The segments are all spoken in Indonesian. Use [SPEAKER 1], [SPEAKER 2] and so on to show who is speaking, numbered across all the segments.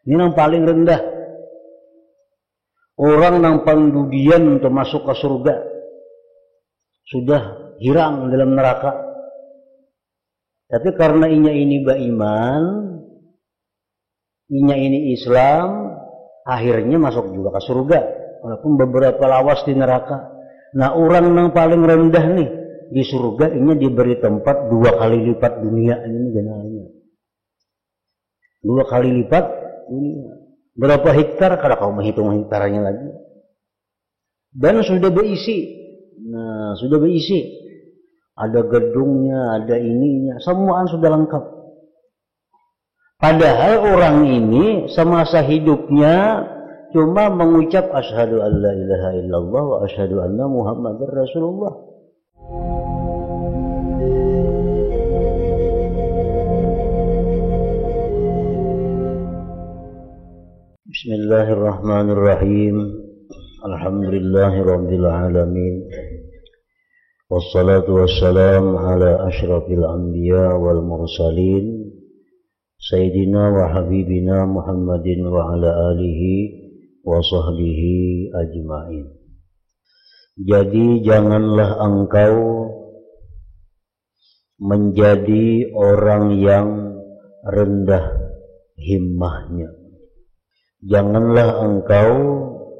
[SPEAKER 1] Ini yang paling rendah. Orang yang paling dudian untuk masuk ke surga sudah hirang dalam neraka. Tapi karena inya ini beriman, inya ini Islam, akhirnya masuk juga ke surga. Walaupun beberapa lawas di neraka. Nah, orang yang paling rendah nih di surga ini diberi tempat 2 kali lipat dunia ini genalnya. 2 kali lipat dunia. Berapa hektar kalau kau menghitung hektarnya lagi. Dan sudah berisi. Nah, sudah berisi. Ada gedungnya, ada ininya, semuaan sudah lengkap. Padahal orang ini semasa hidupnya cuma mengucap asyhadu an la ilaha illallah wa asyhadu anna muhammadar rasulullah. Bismillahirrahmanirrahim. Alhamdulillahirabbil alamin. Wassalatu wassalamu ala asyrafil anbiya wal mursalin Sayyidina wa habibina Muhammadin wa ala alihi wa sahbihi ajma'in. Jadi janganlah engkau menjadi orang yang rendah himmahnya. Janganlah engkau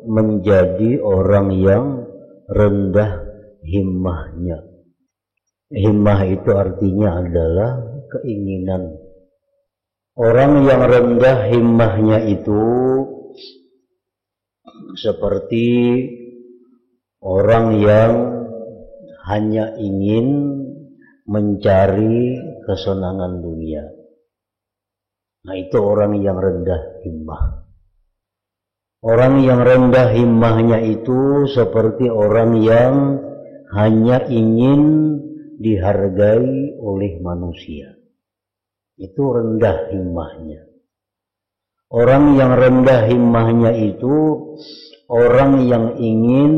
[SPEAKER 1] menjadi orang yang rendah himmahnya. Himmah itu artinya adalah keinginan. Orang yang rendah himmahnya itu seperti orang yang hanya ingin mencari kesenangan dunia. Nah, itu orang yang rendah himmah. Orang yang rendah himmahnya itu seperti orang yang hanya ingin dihargai oleh manusia. Itu rendah himmahnya. Orang yang rendah himmahnya itu orang yang ingin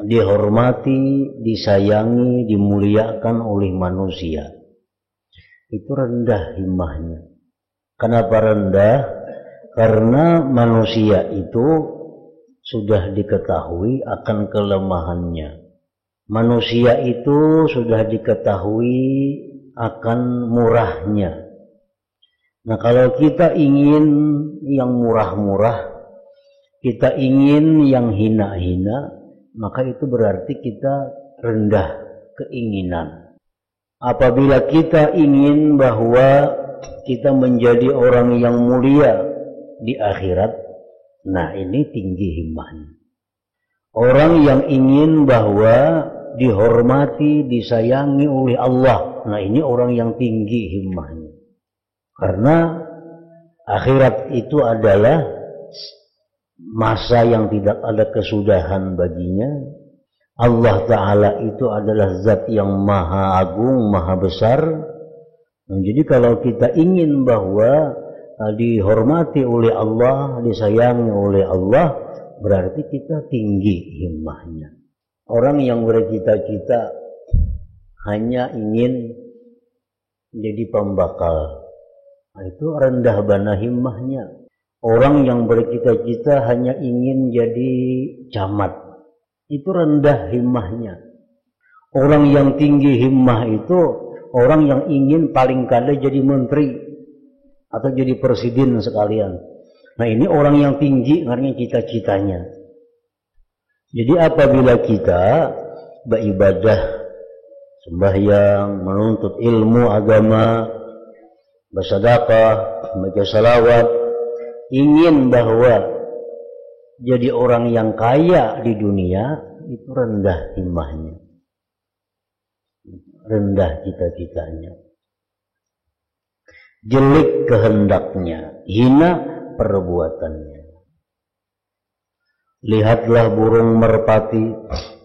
[SPEAKER 1] dihormati, disayangi, dimuliakan oleh manusia. Itu rendah himmahnya. Kenapa rendah? Karena manusia itu sudah diketahui akan kelemahannya. Manusia itu sudah diketahui akan murahnya. Nah, kalau kita ingin yang murah-murah, kita ingin yang hina-hina, maka itu berarti kita rendah keinginan. Apabila kita ingin bahwa kita menjadi orang yang mulia di akhirat, nah ini tinggi himmahnya. Orang yang ingin bahwa dihormati, disayangi oleh Allah, nah ini orang yang tinggi himmahnya. Karena akhirat itu adalah masa yang tidak ada kesudahan baginya. Allah Ta'ala itu adalah zat yang maha agung, maha besar. Nah, jadi kalau kita ingin bahwa dihormati oleh Allah, disayangi oleh Allah, berarti kita tinggi himmahnya. Orang yang bercita-cita hanya ingin jadi pembakal, nah, itu rendah bana himmahnya. Orang yang bercita-cita hanya ingin jadi camat, itu rendah himmahnya. Orang yang tinggi himmah itu orang yang ingin paling kada jadi menteri atau jadi presiden sekalian. Nah, ini orang yang tinggi karena cita-citanya. Jadi apabila kita beribadah, sembahyang, menuntut ilmu agama, bersedekah, baca salawat, ingin bahwa jadi orang yang kaya di dunia, itu rendah himmahnya, rendah cita-citanya, jelek kehendaknya, hina perbuatannya. Lihatlah burung merpati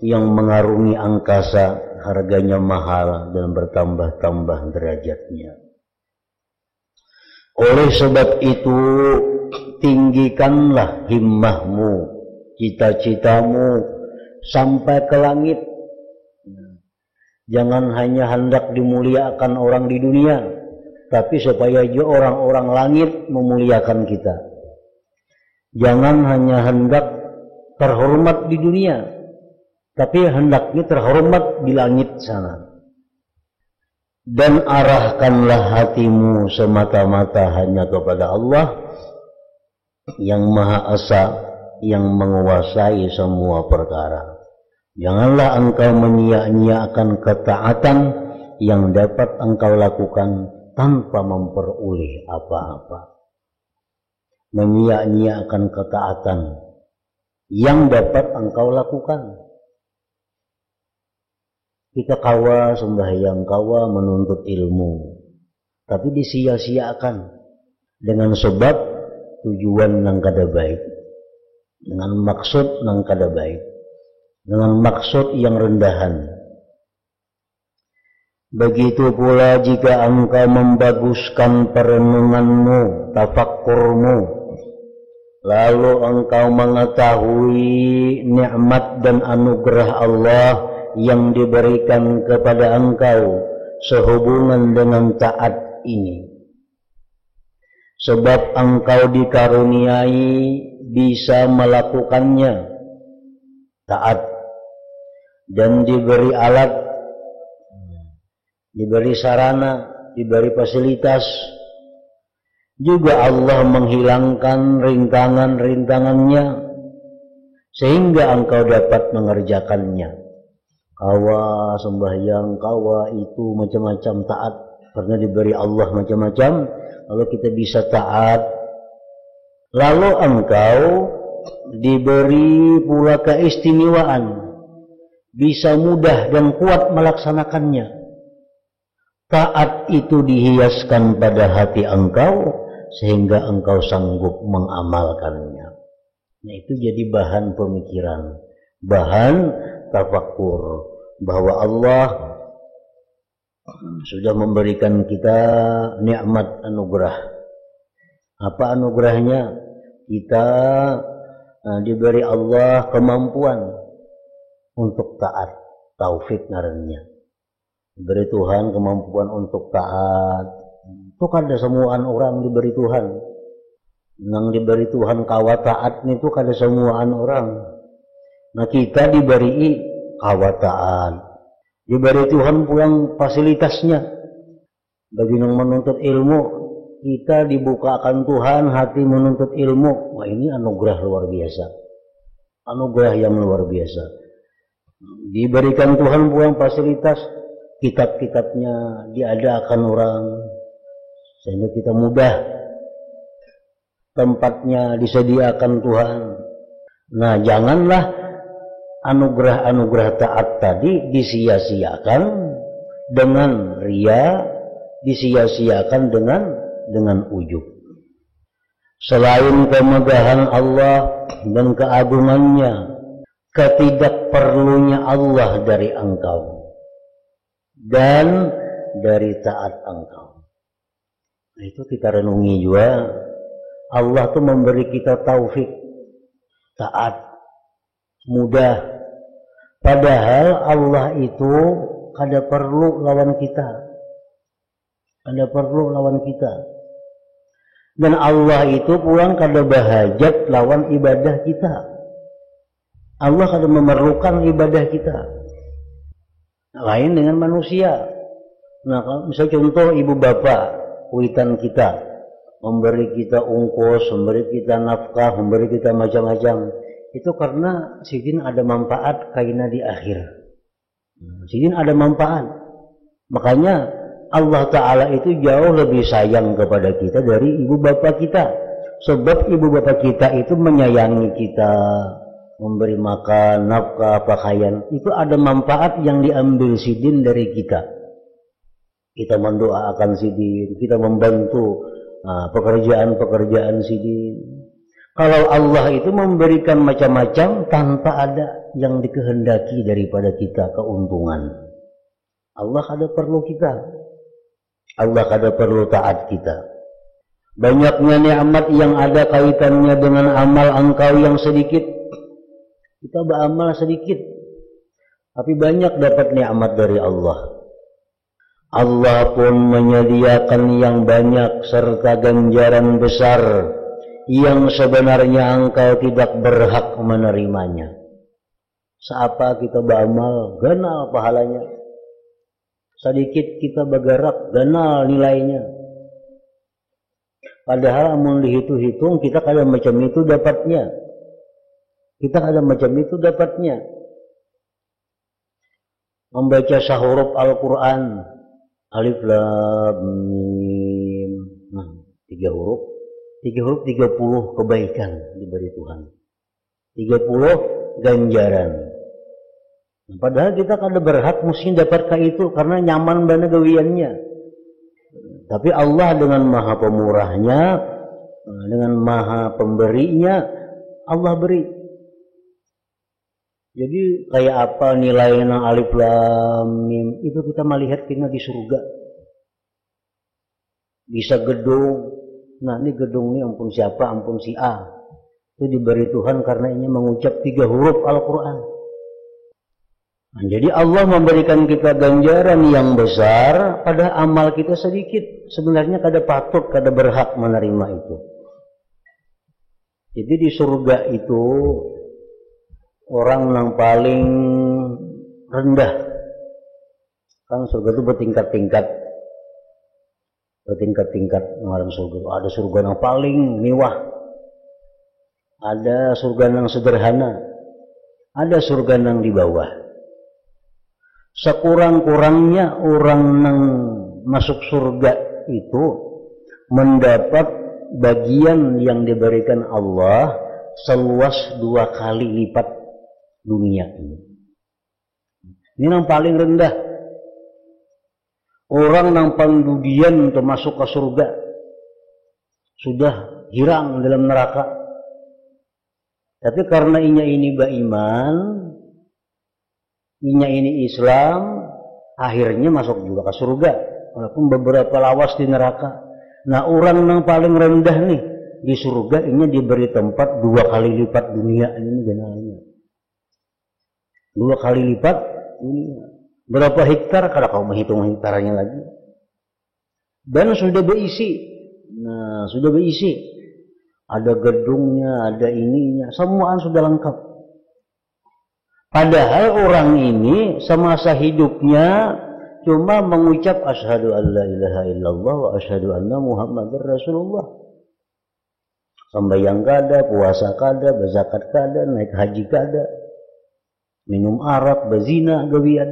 [SPEAKER 1] yang mengarungi angkasa, harganya mahal dan bertambah-tambah derajatnya. Oleh sebab itu, tinggikanlah himmahmu, cita-citamu sampai ke langit. Jangan hanya hendak dimuliakan orang di dunia, tapi supaya juga orang-orang langit memuliakan kita. Jangan hanya hendak terhormat di dunia, tapi hendaknya terhormat di langit sana. Dan arahkanlah hatimu semata-mata hanya kepada Allah yang Maha Esa, yang menguasai semua perkara. Janganlah engkau menyia-nyiakan ketaatan yang dapat engkau lakukan tanpa memperoleh apa-apa. Menyia-nyiakan ketaatan yang dapat engkau lakukan. Kita kawa sembahyang, kawa menuntut ilmu, tapi disia-siakan dengan sebab tujuan nang kada baik, dengan maksud nang kada baik, dengan maksud yang rendahan. Begitu pula jika engkau membaguskan perenunganmu, tafakkurmu, lalu engkau mengetahui nikmat dan anugerah Allah yang diberikan kepada engkau sehubungan dengan taat ini. Sebab engkau dikaruniai bisa melakukannya, taat, dan diberi alat, diberi sarana, diberi fasilitas. Juga Allah menghilangkan rintangan-rintangannya sehingga engkau dapat mengerjakannya. Kawa sembahyang, kawa itu macam-macam taat karena diberi Allah macam-macam, lalu kita bisa taat. Lalu engkau diberi pula keistimewaan, bisa mudah dan kuat melaksanakannya. Taat itu dihiaskan pada hati engkau sehingga engkau sanggup mengamalkannya. Nah, itu jadi bahan pemikiran, bahan tafakkur, bahwa Allah sudah memberikan kita nikmat anugerah. Apa anugerahnya? Kita diberi Allah kemampuan untuk taat, taufik ngarannya. Diberi Tuhan kemampuan untuk taat. Itu kada semuaan orang diberi Tuhan. Nang diberi Tuhan kawa taat itu kada semuaan orang. Nah, kita diberi kawataan, diberi Tuhan pulang fasilitasnya. Bagi yang menuntut ilmu, kita dibukakan Tuhan hati menuntut ilmu. Wah, ini anugerah luar biasa, anugerah yang luar biasa. Diberikan Tuhan pulang fasilitas, kitab-kitabnya diadakan orang sehingga kita mudah, tempatnya disediakan Tuhan. Nah, janganlah anugerah-anugerah taat tadi disia-siakan dengan ria, disia-siakan dengan ujub. Selain kemegahan Allah dan keagungannya, ketidakperlunya Allah dari engkau dan dari taat engkau. Nah, itu kita renungi juga. Allah tuh memberi kita taufik, taat, mudah. Padahal Allah itu kada perlu lawan kita. Kada perlu lawan kita. Dan Allah itu pulang kada bahajat lawan ibadah kita. Allah kada memerlukan ibadah kita. Lain dengan manusia. Nah, kalau misalnya contoh ibu bapak, kuitan kita, memberi kita ungkos, memberi kita nafkah, memberi kita macam-macam. Itu karena sidin ada manfaat kaina di akhir. Sidin ada manfaat. Makanya Allah Ta'ala itu jauh lebih sayang kepada kita dari ibu bapak kita. Sebab ibu bapak kita itu menyayangi kita, memberi makan, nafkah, pakaian. Itu ada manfaat yang diambil sidin dari kita. Kita mendoakan sidin, kita membantu pekerjaan-pekerjaan sidin. Kalau Allah itu memberikan macam-macam tanpa ada yang dikehendaki daripada kita keuntungan. Allah kada perlu kita. Allah kada perlu taat kita. Banyaknya nikmat yang ada kaitannya dengan amal engkau yang sedikit. Kita beramal sedikit, tapi banyak dapat nikmat dari Allah. Allah pun menyediakan yang banyak serta ganjaran besar yang sebenarnya engkau tidak berhak menerimanya. Seapa kita beramal, ganal pahalanya. Sedikit kita bergerak, ganal nilainya. Padahal amun dihitung-hitung kita kada macam itu dapatnya. Kita kada macam itu dapatnya. Membaca sahuruf Al-Quran, alif lam mim. Nah, 3 huruf 30 kebaikan diberi Tuhan. 30 ganjaran. Padahal kita kada berhak mesti dapat itu karena nyaman bana gawiannya. Tapi Allah dengan maha pemurahnya, dengan maha pemberinya, Allah beri. Jadi kayak apa nilainya alif lam mim itu kita melihat kita di surga. Bisa gedung. Nah ini gedung ini ampun siapa, ampun si A. Itu diberi Tuhan karena ini mengucap 3 huruf Al-Quran. Nah, jadi Allah memberikan kita ganjaran yang besar pada amal kita sedikit. Sebenarnya kada patut, kada berhak menerima itu. Jadi di surga itu orang yang paling rendah. Kan surga itu bertingkat-tingkat. Bertingkat-tingkat mengalami surga. Ada surga yang paling mewah. Ada surga yang sederhana. Ada surga yang di bawah. Sekurang-kurangnya orang yang masuk surga itu mendapat bagian yang diberikan Allah seluas 2 kali lipat dunia ini. Ini yang paling rendah. Orang yang pendudian untuk masuk ke surga sudah hirang dalam neraka. Tapi karena ini beriman, ini Islam, akhirnya masuk juga ke surga. Walaupun beberapa lawas di neraka. Nah orang yang paling rendah nih di surga ini diberi tempat 2 kali lipat dunia ini genalnya. 2 kali lipat dunia. Berapa hektar? Kalau kau menghitung hektarnya lagi. Dan sudah berisi. Nah sudah berisi. Ada gedungnya, ada ininya, semuaan sudah lengkap. Padahal orang ini semasa hidupnya cuma mengucap asyhadu an la ilaha illallah wa asyhadu anna muhammadar rasulullah. Sembahyang kada, puasa kada, berzakat kada, naik haji kada, minum arak, berzina, gawian.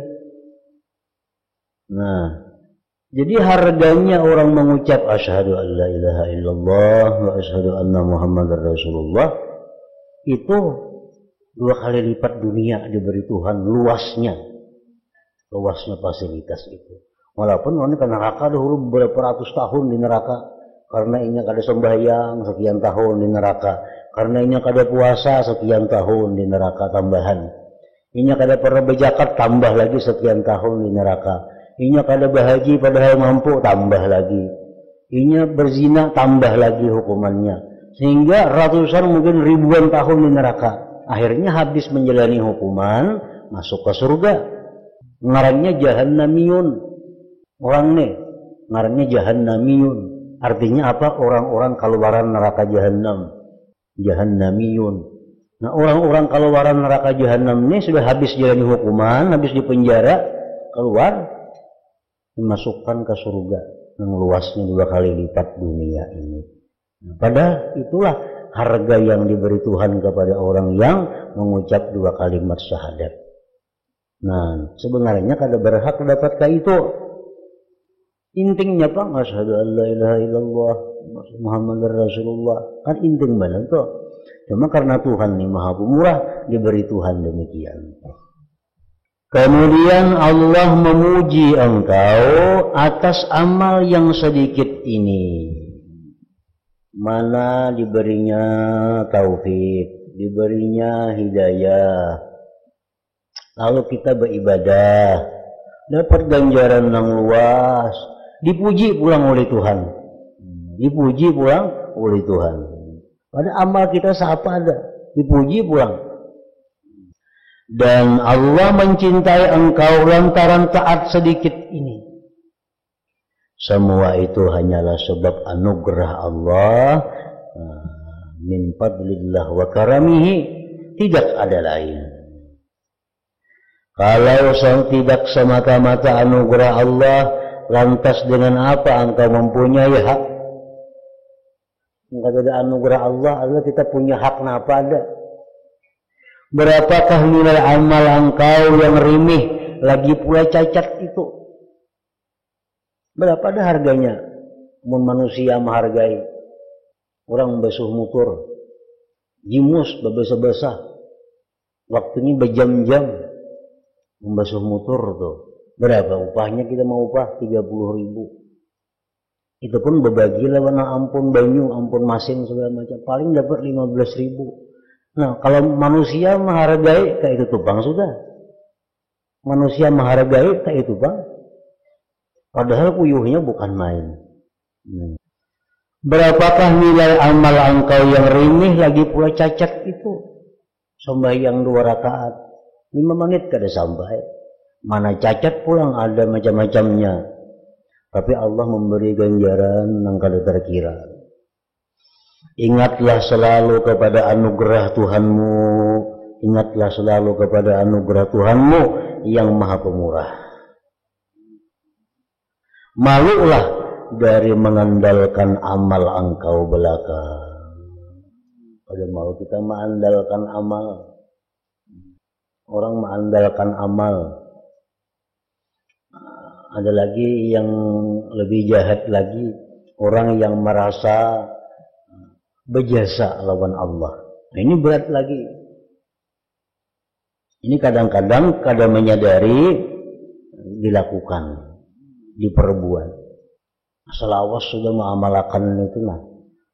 [SPEAKER 1] Nah, jadi harganya orang mengucap asyhadu an la ilaha illallah wa asyhadu anna muhammadar rasulullah itu 2 kali lipat dunia diberi Tuhan luasnya fasilitas itu. Walaupun orang ke neraka dahulu berapa ratus tahun di neraka karena ini kada sembahyang sekian tahun di neraka, karena ini kada puasa sekian tahun di neraka tambahan, ini kada pernah berzakat tambah lagi sekian tahun di neraka, ini kada berhaji padahal mampu tambah lagi, ini berzina tambah lagi hukumannya, sehingga ratusan mungkin ribuan tahun di neraka. Akhirnya habis menjalani hukuman, masuk ke surga. Ngarannya jahannamiyun. Orang nih, ngarannya jahannamiyun. Artinya apa? Orang-orang keluaran neraka jahannam. Jahannamiyun. Nah orang-orang keluaran neraka jahannam ini sudah habis jalani hukuman, habis dipenjara, keluar, dimasukkan ke surga. Yang luasnya 2 kali lipat dunia ini. Nah, padahal itulah harga yang diberi Tuhan kepada orang yang mengucap 2 kalimat syahadat. Nah, sebenarnya kada berhak dapatkah itu. Intingnya apa? Asyhadu an la ilaha illallah Muhammadar Rasulullah. Kan inting banget tuh. Cuma karena Tuhan ini Maha Pemurah, diberi Tuhan demikian. Kemudian Allah memuji engkau atas amal yang sedikit ini. Mana diberinya taufik, diberinya hidayah. Lalu kita beribadah, dapat ganjaran yang luas, dipuji pulang oleh Tuhan. Dipuji pulang oleh Tuhan. Pada amal kita siapa ada, dipuji pulang. Dan Allah mencintai engkau lantaran taat sedikit ini. Semua itu hanyalah sebab anugerah Allah, min fadlillah wa karamihi, tidak ada lain. Kalau tidak semata-mata anugerah Allah, lantas dengan apa engkau mempunyai hak? Engkau ada anugerah Allah kita punya hak, kenapa ada? Berapakah nilai amal engkau yang rimih, lagi pula cacat itu? Berapa ada harganya? Manusia menghargai. Orang basuh motor, jimus babasa-basa, waktunya berjam-jam membasuh motor tuh. Berapa upahnya? Kita mau upah 30.000. Itu pun berbagi lawan ampun banyu, ampun masin segala macam, paling dapat 15.000. Nah, kalau manusia menghargai kayak itu tuh bang, sudah. Manusia menghargai kayak itu bang. Padahal kuyuhnya bukan main. Berapakah nilai amal engkau yang rimih, lagi pula cacat itu? Sembahyang 2 rakaat, 5 menit kada sampai. Mana cacat pulang ada macam-macamnya. Tapi Allah memberi ganjaran yang kada terkira. Ingatlah selalu kepada anugerah Tuhanmu. Ingatlah selalu kepada anugerah Tuhanmu yang Maha Pemurah. Malulah dari mengandalkan amal engkau belaka. Pada mau kita mengandalkan amal. Orang mengandalkan amal. Ada lagi yang lebih jahat lagi, orang yang merasa berjasa lawan Allah. Nah, ini berat lagi. Ini kadang-kadang kada menyadari dilakukan, diperbuat. Selawas sudah mengamalkan itu,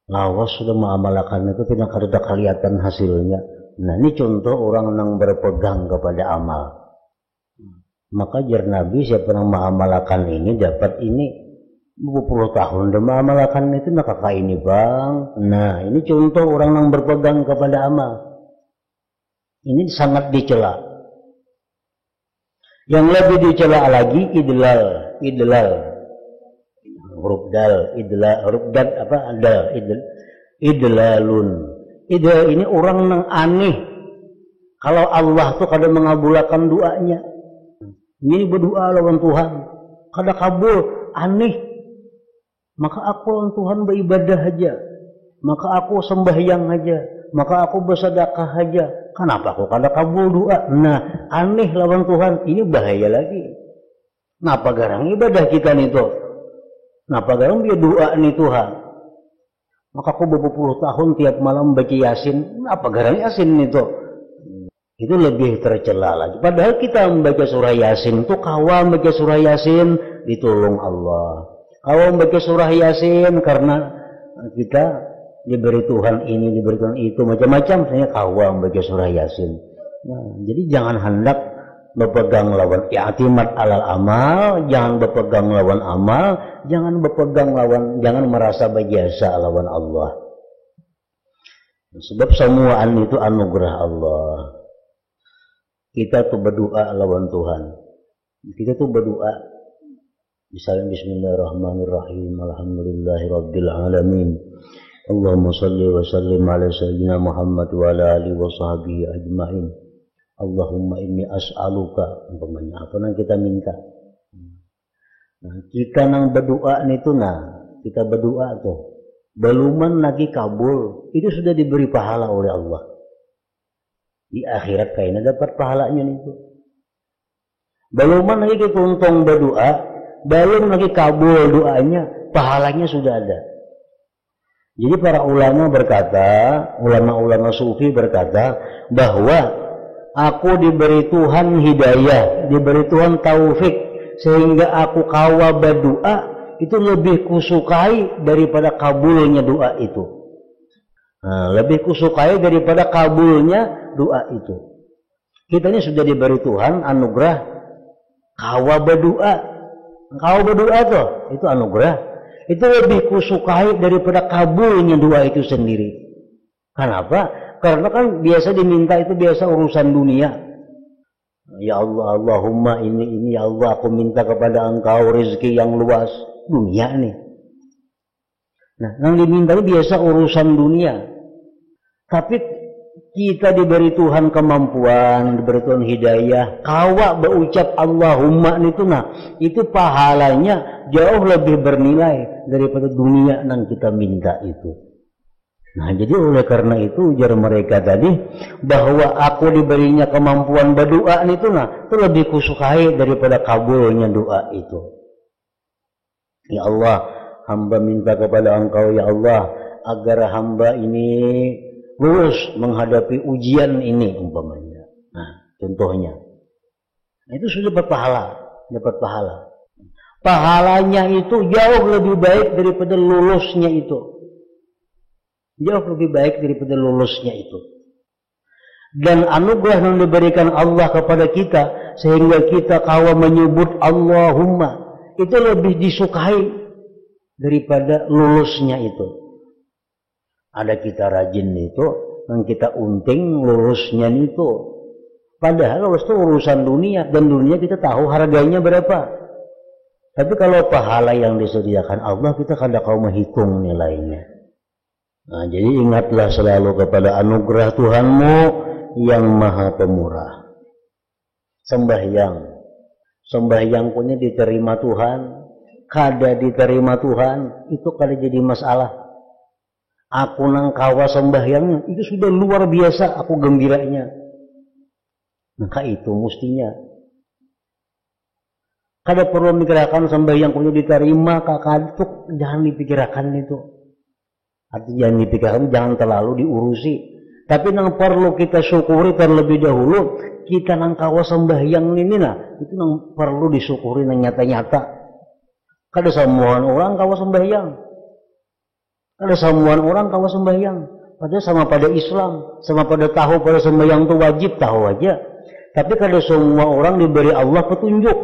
[SPEAKER 1] lawas sudah mengamalkan itu, tidak ada kelihatan hasilnya. Nah, ini contoh orang yang berpegang kepada amal. Maka jar Nabi, siapa yang mengamalkan ini dapat ini 20 tahun. Dan mengamalkan itu nak kakak ini bang. Nah, ini contoh orang yang berpegang kepada amal. Ini sangat dicela. Yang lebih dicela lagi idlal. Huruf dal, idlalun. Idlal ini orang yang aneh. Kalau Allah tuh kadang mengabulkan doanya. Ini berdoa lawan Tuhan, kada kabul, aneh. Maka aku lawan Tuhan beribadah aja, maka aku sembahyang aja, maka aku bersedekah aja. Kenapa aku kada kabul doa? Nah, aneh lawan Tuhan, ini bahaya lagi. Napa garang ibadah kita nih tuh? Napa garang dia doa nih Tuhan? Maka aku berpuluh tahun tiap malam baca Yasin, napa garang Yasin nih tuh? Itu lebih tercela lagi. Padahal kita membaca surah Yasin itu, kawam baca surah Yasin ditolong Allah. Kawam baca surah Yasin karena kita diberi Tuhan ini, diberi Tuhan itu, macam-macam. Saya kawam baca surah Yasin. Nah, jadi jangan hendak berpegang lawan i'timad alal amal, jangan berpegang lawan amal, jangan berpegang lawan, jangan merasa berjasa lawan Allah. Sebab semuaan itu anugerah Allah. Kita tuh berdoa lawan Tuhan. Kita tuh berdoa. Misalnya bismillahirrahmanirrahim. Alhamdulillahirabbil alamin. Allahumma shalli wa sallim ala sayyidina Muhammad wa ala alihi wa sahbihi ajmain. Allahumma inni as'aluka. Umpamanya apa yang kita minta. Nah, kita nang berdoa itu kita berdoa tuh. Beluman lagi kabul, itu sudah diberi pahala oleh Allah. Di akhirat kayaknya dapat pahalanya itu. Belum lagi kita untung berdoa, belum lagi kabul doanya, pahalanya sudah ada. Jadi para ulama berkata, ulama-ulama sufi berkata bahwa aku diberi Tuhan hidayah, diberi Tuhan taufik, sehingga aku kawa berdoa itu lebih kusukai daripada kabulnya doa itu. Nah, lebih kusukai daripada kabulnya doa itu. Kita ini sudah diberi Tuhan anugerah kawa berdoa. Kawa berdoa tuh, itu anugerah. Itu lebih kusukai daripada kabulnya doa itu sendiri. Kenapa? Karena kan biasa diminta itu biasa urusan dunia. Ya Allah, Allahumma ini ya Allah, aku minta kepada Engkau rezeki yang luas. dunia nih. Nah, yang diminta biasa urusan dunia. Tapi kita diberi Tuhan kemampuan, diberi Tuhan hidayah, kawa berucap Allahumma itu pahalanya jauh lebih bernilai daripada dunia yang kita minta itu. Nah, jadi oleh karena itu ujar mereka tadi bahwa aku diberinya kemampuan berdoa itu lebih kusukai daripada kabulnya doa itu. Ya Allah, hamba minta kepada Engkau ya Allah agar hamba ini lulus menghadapi ujian ini umpamanya. Nah, contohnya. Nah, itu sudah dapat pahala. Pahalanya itu jauh lebih baik daripada lulusnya itu. Jauh lebih baik daripada lulusnya itu. Dan anugerah yang diberikan Allah kepada kita sehingga kita kawa menyebut Allahumma itu lebih disukai daripada lulusnya itu. Ada kita rajin itu, dan kita unting lulusnya itu. Padahal lulus itu urusan dunia, dan dunia kita tahu harganya berapa. Tapi kalau pahala yang disediakan Allah kita kada kau menghitung nilainya. Nah, jadi ingatlah selalu kepada anugerah Tuhanmu yang maha pemurah. Sembahyang punya diterima Tuhan, kada diterima Tuhan, itu kada jadi masalah. Aku nang kawa sembahyangnya, itu sudah luar biasa aku gembiranya. Maka itu mestinya. Kada perlu memikirkan sembahyang punya diterima, kakak itu jangan dipikirkan itu. Artinya jangan dipikirkan, jangan terlalu diurusi. Tapi yang perlu kita syukuri terlebih dahulu, kita nang kawa sembahyang ini itu nang perlu disyukuri nang nyata-nyata. Kada semua orang kawa sembahyang. Kada semua orang kawa sembahyang. Padahal sama pada Islam, sama pada tahu pada sembahyang itu wajib, tahu aja. Tapi kada semua orang diberi Allah petunjuk,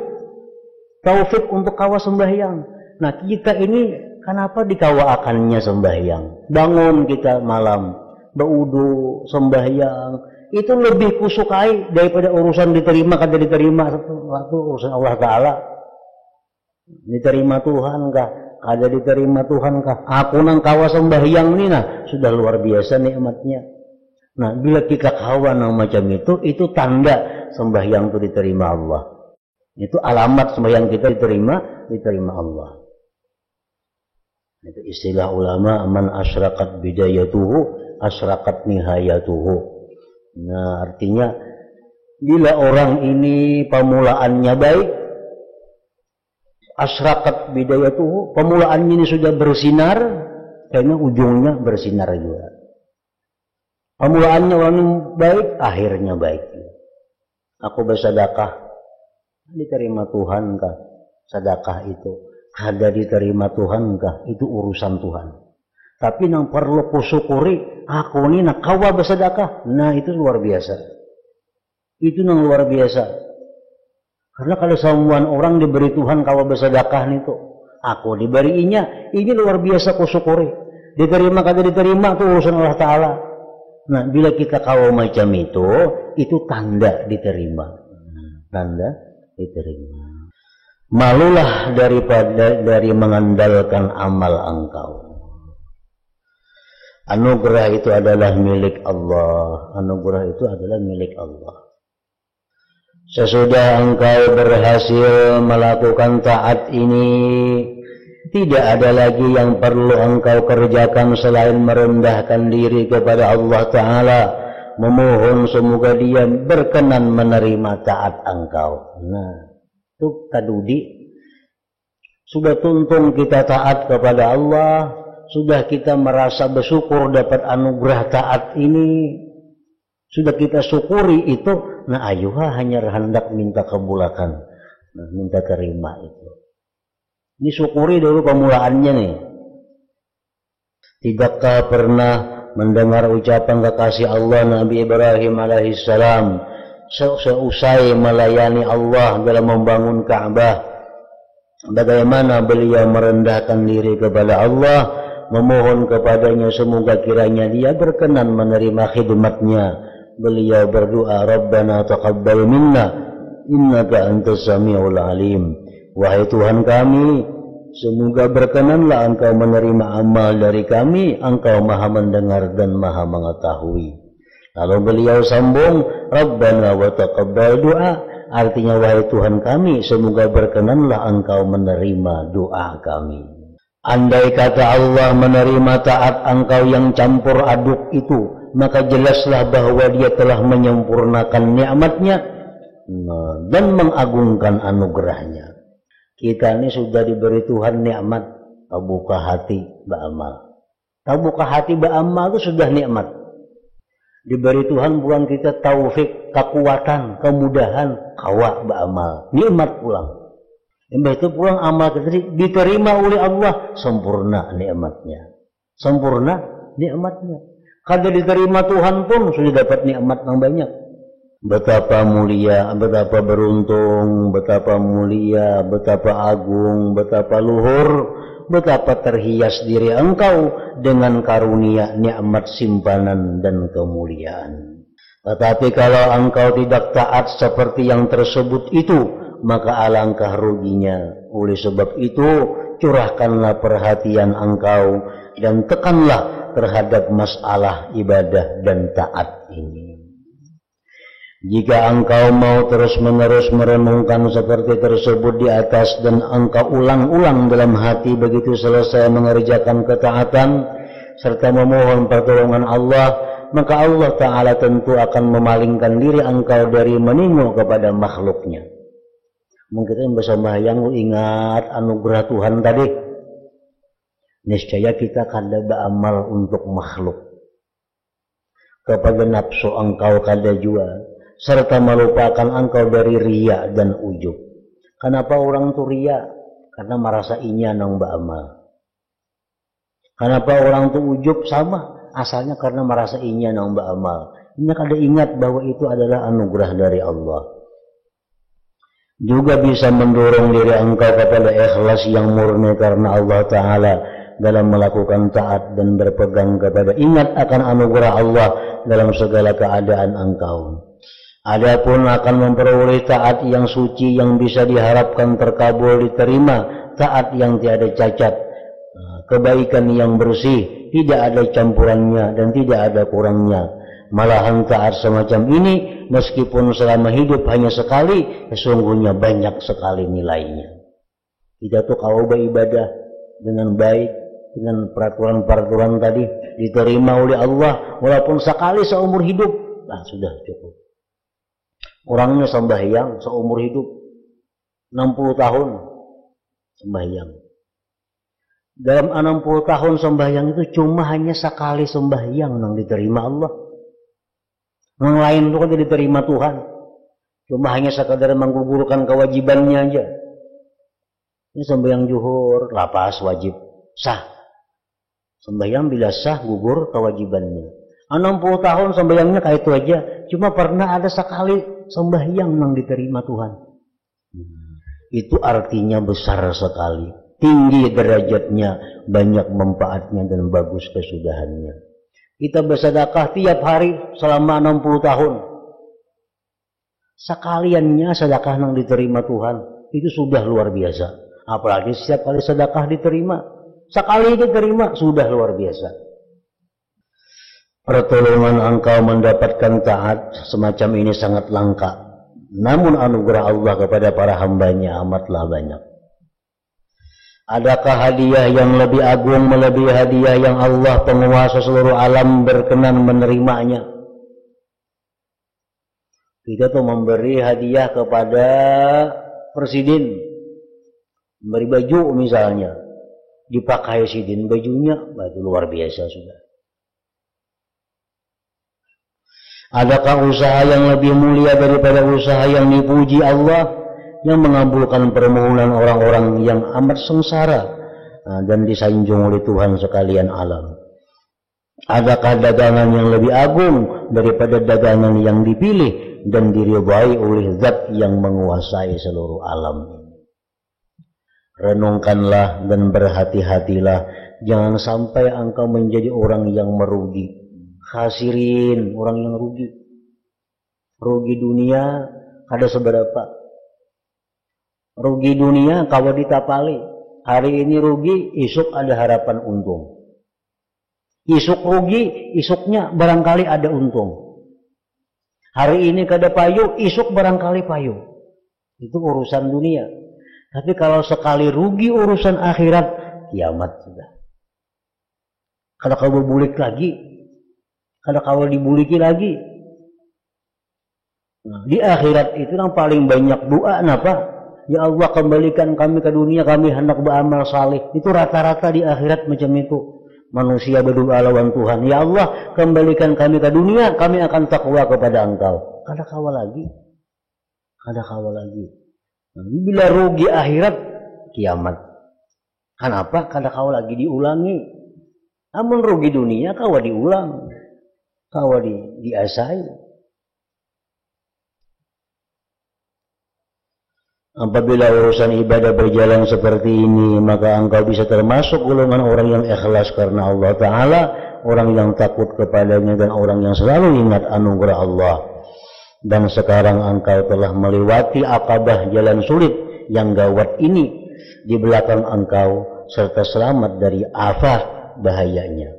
[SPEAKER 1] taufik untuk kawa sembahyang. Nah, kita ini kenapa dikawaakannya sembahyang? Bangun kita malam, berwudu, sembahyang, itu lebih kusukai daripada urusan diterima kada diterima waktu urusan Allah Ta'ala. Diterima Tuhan kah? Kada diterima Tuhan kah? Aku nang kawa sembahyang ini sudah luar biasa nikmatnya. Nah, bila kita kawa nang macam itu tanda sembahyang itu diterima Allah. Itu alamat sembahyang kita diterima Allah. Itu istilah ulama, man asyraqat bidayatuhu asyraqat nihayatuhu. Nah, artinya bila orang ini pemulaannya baik, asyraqat bidayatuhu, pemulaannya ini sudah bersinar, kayaknya ujungnya bersinar juga. Pemulaannya orang ini baik, akhirnya baik. Aku bersedekah, diterima Tuhan kah sedekah itu? Ada diterima Tuhan kah? Itu urusan Tuhan. Tapi yang perlu kusyukuri, aku ini nak kawa bersedekah. Nah, itu luar biasa. Itu yang luar biasa. Karena kalau semua orang diberi Tuhan kawa bersedekah itu, aku diberinya, ini luar biasa kusyukuri. Diterima kada diterima itu urusan Allah Ta'ala. Nah, bila kita kawa macam itu tanda diterima. Tanda diterima. Malulah dari mengandalkan amal engkau. Anugerah itu adalah milik Allah. Anugerah itu adalah milik Allah. Sesudah engkau berhasil melakukan taat ini, tidak ada lagi yang perlu engkau kerjakan selain merendahkan diri kepada Allah Ta'ala, memohon semoga Dia berkenan menerima taat engkau. Nah, itu tadudi. Sudah tuntung kita taat kepada Allah, sudah kita merasa bersyukur dapat anugerah taat ini, sudah kita syukuri itu. Nah, ayuha hanya hendak minta kebulakan, minta terima itu. Ini syukuri dulu pemulaannya nih. Tidakkah pernah mendengar ucapan kekasih Allah Nabi Ibrahim alaihissalam seusai melayani Allah dalam membangun Ka'bah, bagaimana beliau merendahkan diri kepada Allah, memohon kepadanya semoga kiranya Dia berkenan menerima khidmatnya. Beliau berdoa, Rabbana taqabbal minna innaka antas samiul alim. Wahai Tuhan kami, semoga berkenanlah Engkau menerima amal dari kami, Engkau maha mendengar dan maha mengetahui. Lalu beliau sambung, Rabbana wa taqabbal du'a, artinya wahai Tuhan kami, semoga berkenanlah Engkau menerima doa kami. Andai kata Allah menerima taat engkau yang campur aduk itu, maka jelaslah bahwa Dia telah menyempurnakan nikmatnya dan mengagungkan anugerahnya. Kita ini sudah diberi Tuhan nikmat, tak buka hati beramal. Tak buka hati beramal itu sudah nikmat. Diberi Tuhan bukan kita taufik, kekuatan, kemudahan, kawa beramal. Nikmat pulang. Yang itu pulang amal kita diterima oleh Allah, sempurna nikmatnya. Sempurna nikmatnya. Kalau diterima Tuhan pun sudah dapat nikmat yang banyak. Betapa mulia, betapa beruntung, betapa mulia, betapa agung, betapa luhur, betapa terhias diri engkau dengan karunia nikmat simpanan dan kemuliaan. Tetapi kalau engkau tidak taat seperti yang tersebut itu, maka alangkah ruginya. Oleh sebab itu, curahkanlah perhatian engkau dan tekanlah terhadap masalah ibadah dan taat ini. Jika engkau mau terus-menerus merenungkan seperti tersebut di atas dan engkau ulang-ulang dalam hati begitu selesai mengerjakan ketaatan serta memohon pertolongan Allah, maka Allah Ta'ala tentu akan memalingkan diri engkau dari menengok kepada makhluknya. Mungkin kita bersembahyang ingat anugerah Tuhan tadi. Niscaya kita kada beramal untuk makhluk. Kepada nafsu engkau kada jua, serta melupakan engkau dari riya dan ujub. Kenapa orang itu riya? Karena merasa inya nang beramal. Kenapa orang itu ujub? Sama, asalnya karena merasa inya nang beramal. Ini kada ingat bahwa itu adalah anugerah dari Allah. Juga bisa mendorong diri engkau kepada ikhlas yang murni karena Allah Ta'ala dalam melakukan taat dan berpegang kepada ingat akan anugerah Allah dalam segala keadaan engkau. Adapun akan memperoleh taat yang suci yang bisa diharapkan terkabul diterima, taat yang tiada cacat, kebaikan yang bersih, tidak ada campurannya dan tidak ada kurangnya. Malahan taat semacam ini meskipun selama hidup hanya sekali, sesungguhnya banyak sekali nilainya. Kita tuh kalau beribadah dengan baik, dengan peraturan-peraturan tadi diterima oleh Allah walaupun sekali seumur hidup, nah sudah cukup. Orangnya sembahyang seumur hidup 60 tahun sembahyang. Dalam 60 tahun sembahyang itu cuma hanya sekali sembahyang yang diterima Allah. Yang lain itu kan diterima Tuhan. Cuma hanya sekadar menggugurkan kewajibannya aja. Ini sembahyang zuhur, lapas wajib, sah. Sembahyang bila sah, gugur kewajibannya. 60 tahun sembahyangnya kayak itu aja. Cuma pernah ada sekali sembahyang yang diterima Tuhan. Itu artinya besar sekali. Tinggi derajatnya, banyak manfaatnya dan bagus kesudahannya. Kita bersedekah tiap hari selama 60 tahun. Sekaliannya sedekah yang diterima Tuhan. Itu sudah luar biasa. Apalagi setiap kali sedekah diterima. Sekali diterima sudah luar biasa. Pertolongan engkau mendapatkan taat semacam ini sangat langka. Namun anugerah Allah kepada para hambanya amatlah banyak. Adakah hadiah yang lebih agung melebihi hadiah yang Allah penguasa seluruh alam berkenan menerimanya? Kita tuh memberi hadiah kepada presiden, memberi baju misalnya, dipakai presiden bajunya, itu luar biasa sudah. Adakah usaha yang lebih mulia daripada usaha yang dipuji Allah, yang mengabulkan permohonan orang-orang yang amat sengsara dan disanjung oleh Tuhan sekalian alam? Adakah dagangan yang lebih agung daripada dagangan yang dipilih dan diridhai oleh Zat yang menguasai seluruh alam? Renungkanlah dan berhati-hatilah, jangan sampai engkau menjadi orang yang merugi, khasirin, orang yang rugi. Rugi dunia ada seberapa? Rugi dunia kalau ditapali, Hari ini rugi, esok ada harapan untung. Esok rugi, esoknya barangkali ada untung. Hari ini kada payu, esok barangkali payu. Itu urusan dunia. Tapi kalau sekali rugi urusan akhirat, kiamat sudah. Kalau kau berbulik lagi, kalau kau dibuliki lagi. Nah, di akhirat itu yang paling banyak doa, kenapa? Ya Allah, kembalikan kami ke dunia, kami hendak beramal saleh. Itu rata-rata di akhirat macam itu. Manusia berdoa lawan Tuhan. Ya Allah, kembalikan kami ke dunia, kami akan takwa kepada Engkau. Kada kawal lagi. Kada kawal lagi. Nah, bila rugi akhirat, kiamat. Kenapa? Kada kawal lagi diulangi. Namun rugi dunia, kawa diulang. Kawa diasai. Apabila urusan ibadah berjalan seperti ini, maka engkau bisa termasuk golongan orang yang ikhlas karena Allah Ta'ala, orang yang takut kepadanya, dan orang yang selalu ingat anugerah Allah. Dan sekarang engkau telah melewati akabah jalan sulit yang gawat ini di belakang engkau, serta selamat dari afat bahayanya.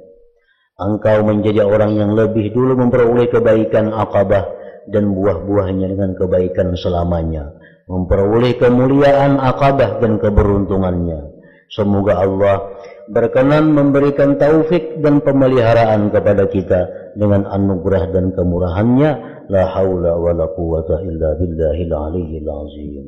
[SPEAKER 1] Engkau menjadi orang yang lebih dulu memperoleh kebaikan akabah dan buah-buahnya dengan kebaikan selamanya, memperoleh kemuliaan akabah dan keberuntungannya. Semoga Allah berkenan memberikan taufik dan pemeliharaan kepada kita dengan anugerah dan kemurahannya. La haula wa la quwwata illa billahil aliyyil azim.